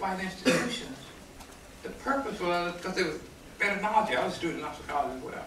white institutions, the purpose was because there was better knowledge. I was a student in Knoxville College as well.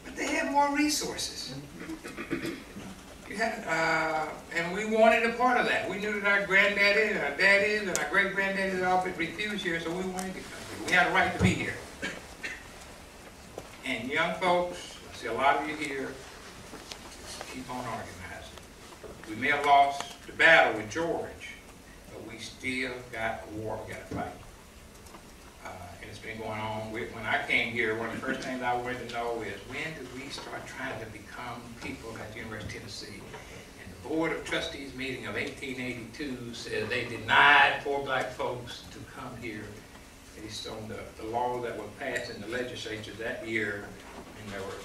But they had more resources. You had, and we wanted a part of that. We knew that our granddaddy and our daddies and our great-granddaddies had all been refused here, so we wanted to come here. We had a right to be here. And young folks, I see a lot of you here, just keep on organizing. We may have lost the battle with George, but we still got a war we got to fight. And it's been going on. When I came here, one of the first things I wanted to know is when did we start trying to become people at the University of Tennessee? And the Board of Trustees meeting of 1882 said they denied poor black folks to come here based on the law that was passed in the legislature that year. And there were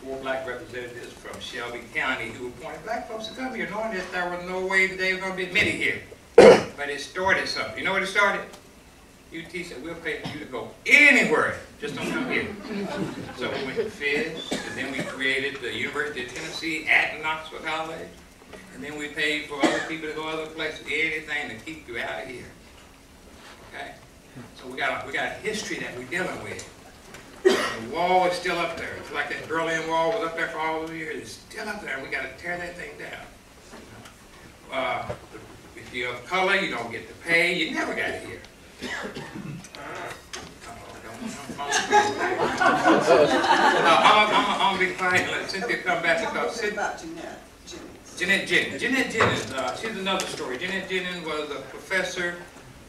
4 black representatives from Shelby County who appointed black folks to come here, knowing that there was no way that they were going to be admitted here. But it started something. You know what it started? UT said, we'll pay for you to go anywhere, just don't come here. So we went to Fisk, and then we created the University of Tennessee at Knoxville College, and then we paid for other people to go other places, anything to keep you out of here. Okay? So we got a history that we're dealing with. The wall is still up there. It's like that Berlin Wall was up there for all those years. It's still up there, and we got to tear that thing down. If you're of color, you don't get to pay. You never got it here. I'm going to be quiet and let Cynthia come back because Jeanette Jennings, she's another story. Jeanette Jennings was a professor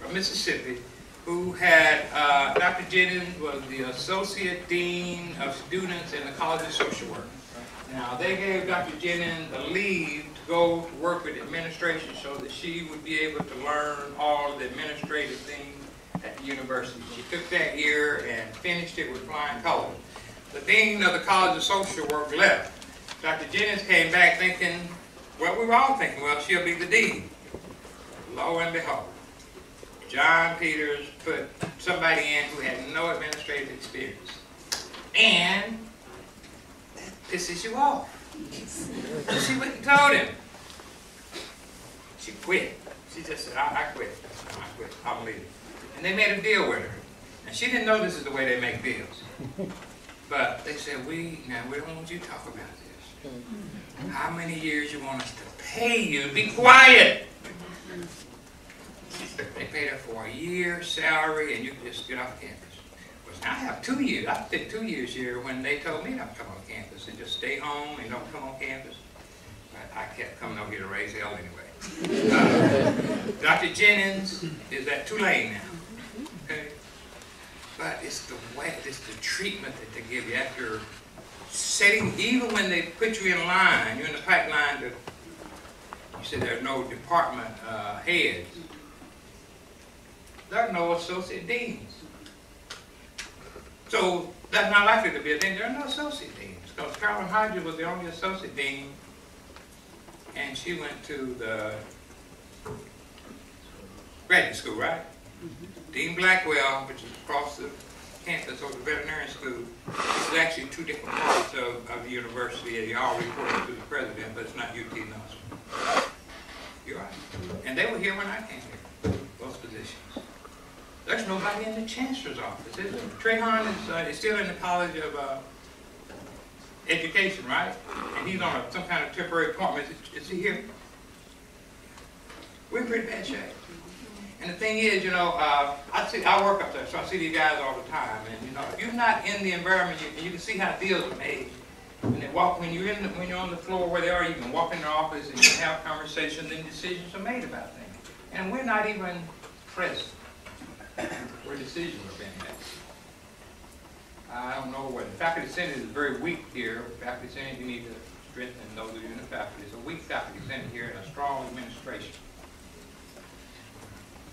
from Mississippi who had, Dr. Jennings was the Associate Dean of Students in the College of Social Work. Now, they gave Dr. Jennings a leave to go to work with administration so that she would be able to learn all of the administrative things at the university. She took that year and finished it with flying colors. The dean of the College of Social Work left. Dr. Jennings came back thinking, well, we were all thinking, well, she'll be the dean. Lo and behold, John Peters put somebody in who had no administrative experience. And that pisses you off. So she went and told him. She quit. She just said, I quit. I quit. I'm leaving. And they made a deal with her. And she didn't know this is the way they make deals. But they said, we don't want you to talk about this. How many years you want us to pay you? Be quiet. They paid her for a year's salary and you can just get off campus. Well, I have 2 years. I did 2 years here when they told me not to come on campus and just stay home and don't come on campus. But I kept coming over here to raise hell anyway. Dr. Jennings is at Tulane now. Okay? But it's the way, it's the treatment that they give you after setting, even when they put you in line, you're in the pipeline, you said there's no department heads. There are no associate deans. So that's not likely to be a dean. There are no associate deans because Carolyn Hodges was the only associate dean and she went to the graduate school, right? Dean Blackwell, which is across the campus of the veterinary school, this is actually 2 different parts of the university, and you all report to the president, but it's not UT Knoxville. You're right. And they were here when I came here, those positions. There's nobody in the chancellor's office, is there? Trehan is still in the College of Education, right? And he's on some kind of temporary appointment. Is he here? We're in pretty bad shape. And the thing is, you know, I work up there, so I see these guys all the time. And you know, if you're not in the environment, you can see how deals are made. When they walk, when you're on the floor where they are, you can walk in their office and you can have conversations, and decisions are made about things. And we're not even present where decisions are being made. I don't know what the faculty senate is very weak here. Faculty senate, you need to strengthen those of you in the faculty. It's a weak faculty senate here and a strong administration.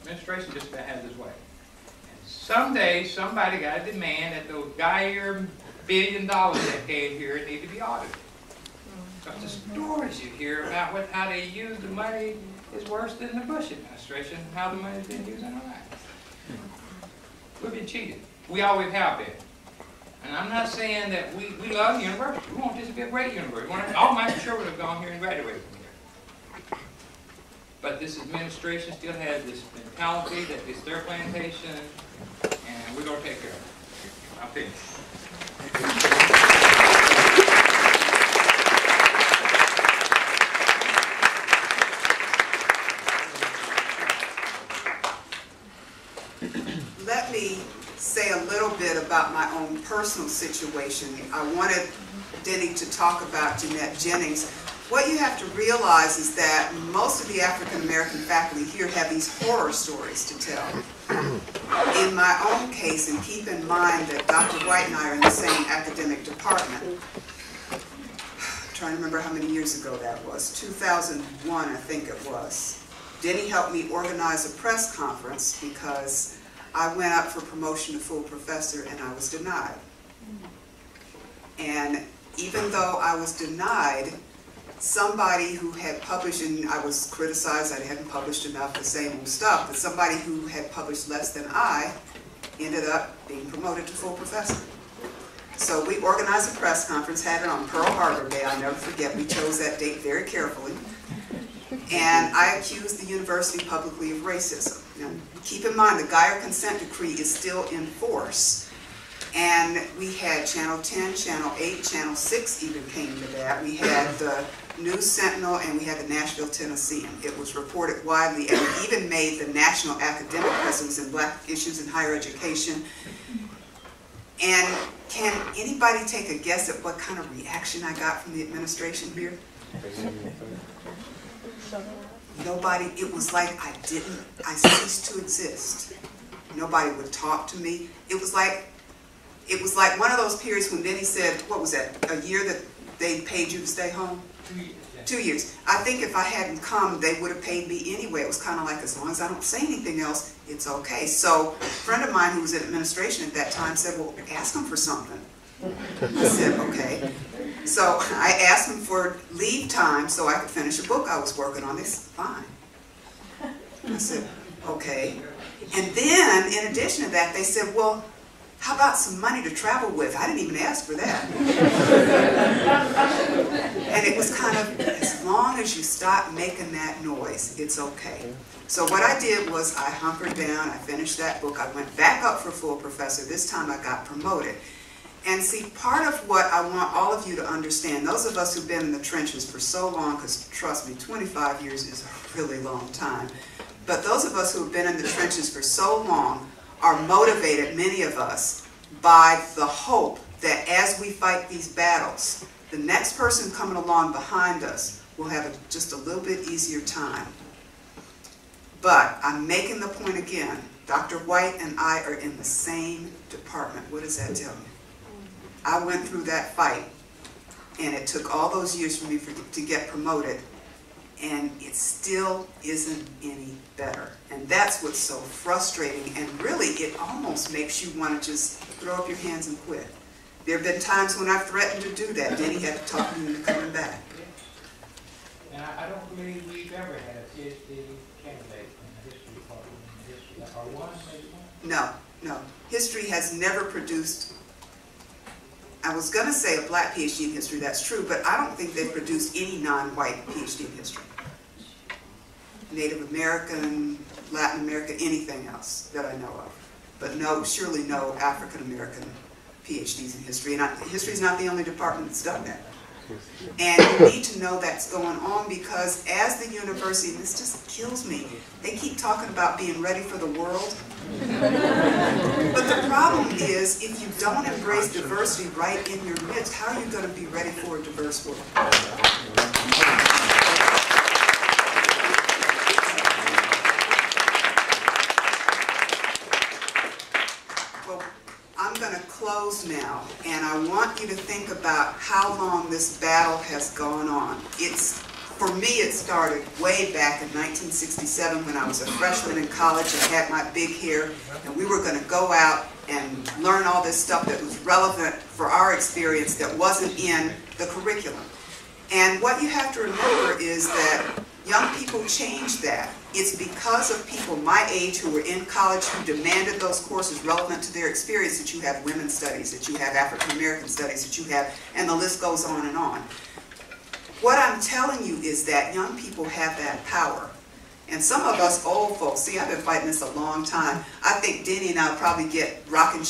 Administration just about has its way. And someday somebody got a demand that those Geyer $1 billion that came here need to be audited. Because the stories you hear about how they use the money is worse than the Bush administration, how the money's been used in Iraq. We've been cheated. We always have been. And I'm not saying that we love the university. We want this to be a great university. All my children have gone here and graduated from here. but this administration still has this mentality that it's their plantation, and we're going to take care of it. I'm finished. Let me say a little bit about my own personal situation. I wanted Denny to talk about Jeanette Jennings. What you have to realize is that most of the African American faculty here have these horror stories to tell. In my own case, and keep in mind that Dr. White and I are in the same academic department. I'm trying to remember how many years ago that was. 2001, I think it was. Denny helped me organize a press conference because I went up for promotion to full professor and I was denied. And even though I was denied, somebody who had published, and I was criticized, I hadn't published enough, the same old stuff, but somebody who had published less than I ended up being promoted to full professor. So we organized a press conference, had it on Pearl Harbor Day, I'll never forget, we chose that date very carefully. And I accused the university publicly of racism. Now, keep in mind, the Geyer consent decree is still in force. And we had Channel 10, Channel 8, Channel 6 even came to that. We had the News Sentinel and we had the Nashville Tennessean. It was reported widely and it even made the national academic presence in black issues in higher education. And can anybody take a guess at what kind of reaction I got from the administration here? Nobody. It was like I ceased to exist. Nobody would talk to me. It was like one of those periods when Denny said, what was that, a year that they paid you to stay home? 2 years. 2 years. I think if I hadn't come, they would have paid me anyway. It was kind of like, as long as I don't say anything else, it's okay. So a friend of mine who was in administration at that time said, well, ask them for something. I said, okay. So I asked them for leave time so I could finish a book I was working on. They said, fine. I said, okay. And then, in addition to that, they said, well, how about some money to travel with? I didn't even ask for that. And it was kind of, as long as you stop making that noise, it's okay. So what I did was I hunkered down, I finished that book, I went back up for full professor. This time I got promoted. And see, part of what I want all of you to understand, those of us who've been in the trenches for so long, because trust me, 25 years is a really long time, but those of us who have been in the trenches for so long are motivated, many of us, by the hope that as we fight these battles, the next person coming along behind us will have just a little bit easier time. But I'm making the point again, Dr. White and I are in the same department. What does that tell me? I went through that fight, and it took all those years for me to get promoted, and it still isn't any better. And that's what's so frustrating, and really it almost makes you want to just throw up your hands and quit. There have been times when I've threatened to do that. Denny had to talk me into coming back. And I don't believe we've ever had a PhD candidate in the history department. Or one, maybe one? No, no. History has never produced, I was going to say a black PhD in history, that's true, but I don't think they've produced any non-white PhD in history. Native American, Latin American, anything else that I know of. But no, surely no African American PhDs in history. And history is not the only department that's done that. And you need to know that's going on because as the university, and this just kills me, they keep talking about being ready for the world. But the problem is, if you don't embrace diversity right in your midst, how are you going to be ready for a diverse world? Well, I'm going to close now, and I want you to think about how long this battle has gone on. For me, it started way back in 1967 when I was a freshman in college and had my big hair, and we were going to go out and learn all this stuff that was relevant for our experience that wasn't in the curriculum. And what you have to remember is that young people changed that. It's because of people my age who were in college who demanded those courses relevant to their experience that you have women's studies, that you have African American studies, that you have, and the list goes on. What I'm telling you is that young people have that power. And some of us old folks, see, I've been fighting this a long time. I think Denny and I'll probably get rocking chairs